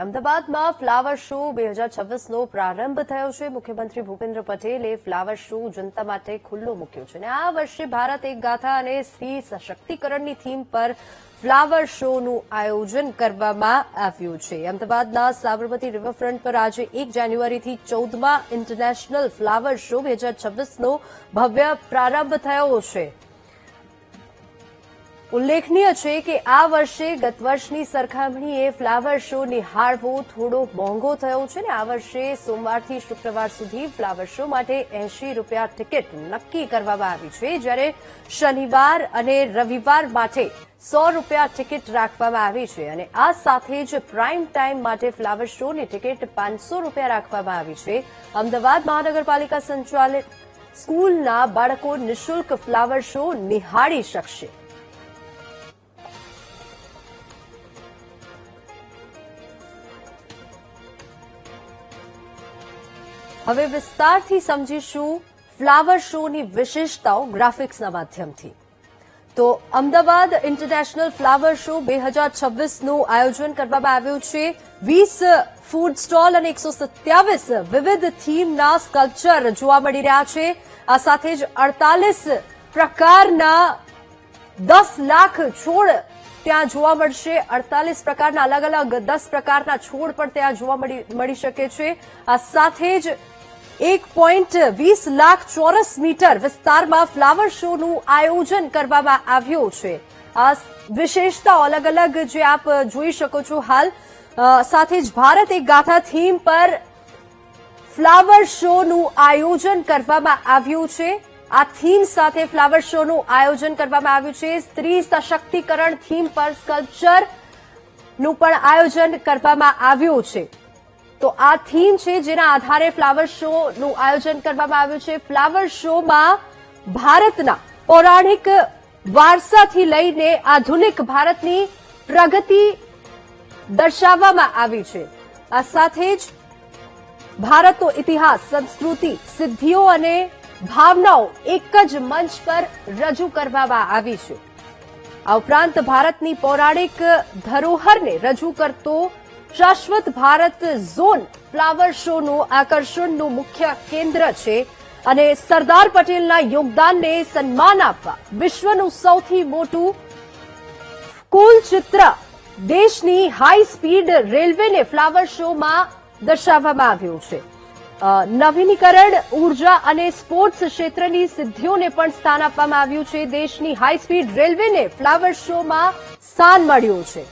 અમદાવાદમાં flower show 2026નો પ્રારંભ થયો છે। મુખ્યમંત્રી ભૂપેન્દ્ર પટેલે ફ્લાવર શો જનતા માટે ખુલ્લો મૂક્યો છે અને આ વર્ષે ભારત એક ગાથા અને સ્ત્રી સશક્તિકરણની થીમ પર ફ્લાવર શોનું આયોજન કરવામાં આવ્યું છે। અમદાવાદના સાબરમતી રિવરફ્રન્ટ પર આજે 1 જાન્યુઆરીથી 14મા ઇન્ટરનેશનલ ફ્લાવર શો 2026નો ભવ્ય પ્રારંભ થયો છે। ઉલ્લેખનીય છે કે આ વર્ષે ગત વર્ષની સરખામણીએ ફ્લાવર શો નિહાળવો થોડો મોંઘો થયો છે અને આ વર્ષે સોમવારથી શુક્રવાર સુધી ફ્લાવર શો માટે ₹80 ટિકિટ નક્કી કરવામાં આવી છે, જ્યારે શનિવાર અને રવિવાર માટે ₹100 ટિકિટ રાખવામાં આવી છે અને આ સાથે જ પ્રાઇમ ટાઈમ માટે ફ્લાવર શોની ટિકિટ ₹500 રાખવામાં આવી છે। અમદાવાદ મહાનગરપાલિકા સંચાલિત સ્કૂલના બાળકો નિઃશુલ્ક ફ્લાવર શો નિહાળી શકશે। હવે વિસ્તારથી સમજીશું ફ્લાવર શોની વિશેષતાઓ ગ્રાફિક્સના માધ્યમથી। તો અમદાવાદ ઇન્ટરનેશનલ ફ્લાવર શો 2026નું આયોજન કરવામાં આવ્યું છે। 20 ફૂડ સ્ટોલ અને 127 વિવિધ થીમના સ્કલ્પચર જોવા મળી રહ્યા છે। આ સાથે જ 48 પ્રકારના 10 લાખ છોડ ત્યાં જોવા મળશે। 48 પ્રકારના અલગ અલગ 10 પ્રકારના છોડ પણ ત્યાં જોવા મળી શકે છે। આ સાથે જ 1.20 લાખ ચોરસ મીટર વિસ્તારમાં ફ્લાવર શોનું આયોજન કરવામાં આવ્યું છે। આ વિશેષતાઓ અલગ અલગ જે આપ જોઈ શકો છો હાલ। સાથે જ ભારત એક ગાથા થીમ પર ફ્લાવર શોનું આયોજન કરવામાં આવ્યું છે। આ થીમ સાથે ફ્લાવર શોનું આયોજન કરવામાં આવ્યું છે। સ્ત્રી સશક્તિકરણ થીમ પર સ્કલ્પચરનું પણ આયોજન કરવામાં આવ્યું છે। તો આ થીમ છે જેના આધારે ફ્લાવર શોનું આયોજન કરવામાં આવ્યું છે। ફ્લાવર શોમાં ભારતના પૌરાણિક વારસાથી લઈને આધુનિક ભારતની પ્રગતિ દર્શાવવામાં આવી છે। આ સાથે જ ભારતનો ઇતિહાસ, સંસ્કૃતિ, સિદ્ધિઓ અને ભાવનાઓ એક જ મંચ પર રજૂ કરવામાં આવી છે। આ ઉપરાંત ભારતની પૌરાણિક ધરોહરને રજૂ કરતો શાશ્વત ભારત ઝોન ફ્લાવર શોનું આકર્ષણનું મુખ્ય કેન્દ્ર છે અને સરદાર પટેલના યોગદાનને સન્માન આપવા વિશ્વનું સૌથી મોટું સ્કૂલ ચિત્ર દેશની હાઈ સ્પીડ રેલવેને ફ્લાવર શોમાં દર્શાવવામાં આવ્યું છે। નવીનીકરણ, ઉર્જા અને સ્પોર્ટ્સ ક્ષેત્રની સિદ્ધિઓને પણ સ્થાન આપવામાં આવ્યું છે। દેશની હાઈ સ્પીડ રેલવેને ફ્લાવર શોમાં સ્થાન મળ્યું છે।